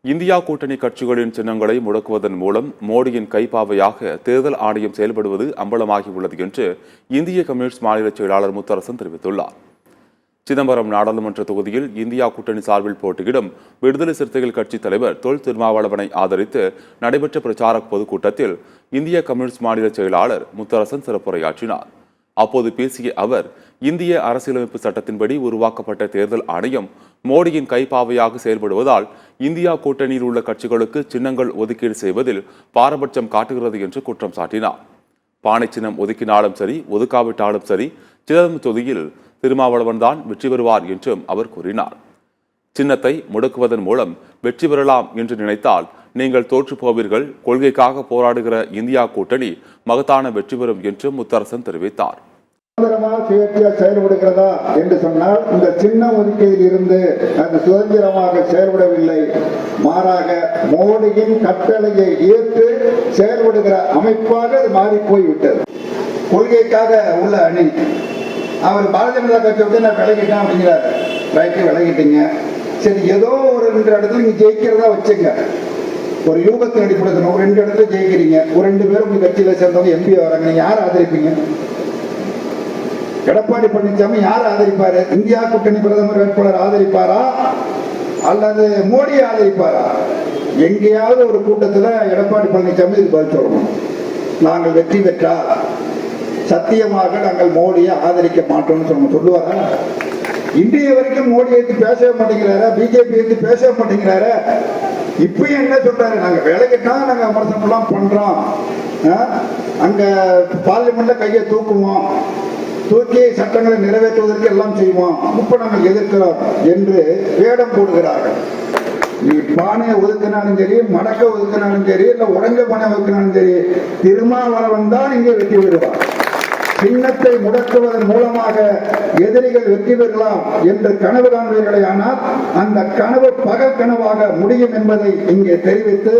India கூட்டணி கட்சிகளின் சின்னங்களை முடக்குவதன் மூலம் மோடியின் கைப்பாவையாக தேர்தல் ஆணையம் செயல்படுவது அம்பலமாகியுள்ளது என்று இந்திய கம்யூனிஸ்ட் மாநில செயலாளர் முத்தரசன் தெரிவித்துள்ளார். சிதம்பரம் நாடாளுமன்ற தொகுதியில் இந்தியா கூட்டணி சார்பில் போட்டியிடும் விடுதலை சிறுத்தைகள் கட்சி தலைவர் தொல் திருமாவளவனை ஆதரித்து நடைபெற்ற பிரச்சார பொதுக்கூட்டத்தில் இந்திய கம்யூனிஸ்ட் மாநில செயலாளர் முத்தரசன் சிறப்புரையாற்றினார். அப்போது பேசிய அவர், இந்திய அரசியலமைப்பு சட்டத்தின்படி உருவாக்கப்பட்ட தேர்தல் ஆணையம் மோடியின் கைப்பாவையாக செயல்படுவதால் இந்தியா கூட்டணியில் உள்ள கட்சிகளுக்கு சின்னங்கள் ஒதுக்கீடு செய்வதில் பாரபட்சம் காட்டுகிறது என்று குற்றம் சாட்டினார். பானை சின்னம் ஒதுக்கினாலும் சரி, ஒதுக்காவிட்டாலும் சரி, சிதம்பரம் தொகுதியில் திருமாவளவன் தான் வெற்றி பெறுவார் என்றும் அவர் கூறினார். சின்னத்தை முடக்குவதன் மூலம் வெற்றி பெறலாம் என்று நினைத்தால் நீங்கள் தோற்று போவீர்கள். கொள்கைக்காக போராடுகிற இந்தியா கூட்டணி மகத்தான வெற்றி பெறும் என்று முத்தரசன் தெரிவித்தார். சுயேட்சையா செயல்படுகிறதா என்று சொன்னால் இந்த சின்ன ஒதுக்கீட்டில் இருந்து அது சுதந்திரமாக செயல்படவில்லை. மாறாக மோடியின் கட்டளையை ஏற்று செயல்படுகிற அமைப்பாக அது மாறி போய்விட்டது. கொள்கைக்காக உள்ள அணி அவர் பாரதிய ஜனதா கட்சி வந்து நான் விலகிட்டேன் அப்படிங்கிறார். ரைட்டு, விலகிட்டீங்க, சரி, ஏதோ ஒரு 2 இடத்துல நீங்க ஜெயிக்கிறதா வச்சுங்க. ஒரு யூகத்தின் அடிப்படையில் ஒரு 2 இடத்துல ஜெயிக்கிறீங்க, ஒரு 2 பேரும் உங்க கட்சியில சேர்ந்தவங்க எம்பி வராங்க, நீங்க யார் ஆதரிப்பீங்க? எடப்பாடி பழனிசாமி யார் ஆதரிப்பாரு? இந்தியா கூட்டணி பிரதமர் வேட்பாளர் ஆதரிப்பாரா அல்லது மோடியை ஆதரிப்பாரா? எங்கேயாவது ஒரு கூட்டத்தில் எடப்பாடி பழனிசாமி இதுக்கு பதில் சொல்லணும். நாங்கள் வெற்றி பெற்றால் சத்தியமாக நாங்கள் மோடியை ஆதரிக்க மாட்டோம்னு சொல்லுவாரா? இந்திய வரைக்கும் மோடியை பேசவே மாட்டேங்கிறாரா? பிஜேபி பேசவே மாட்டேங்கிறாரா? இப்பயும் என்ன சொல்றாரு? நாங்க வேலைக்கிட்டா நாங்க விமர்சனம் எல்லாம் பண்றோம், அங்க பார்லிமெண்ட்ல கையை தூக்குவோம், தூக்கி சட்டங்களை நிறைவேற்றுவதற்கு எல்லாம் செய்வோம், இப்ப நாங்கள் எதிர்க்கிறோம் என்று வேடம் போடுகிறார்கள். நீ பானையை ஒதுக்கினாலும் சரி, மடக்க ஒதுக்கினாலும் சரி, இல்ல உடஞ்ச பானை ஒதுக்கினாலும் சரி, திருமாவளவன் தான் இங்கே வெற்றி பெறுவார். சின்னத்தை முடக்குவதன் மூலமாக எதிரிகள் வெற்றி பெறலாம் என்று கனவு காண்பீர்களே, ஆனால் அந்த கனவு பகல் கனவாக முடியும் என்பதை இங்கே தெரிவித்து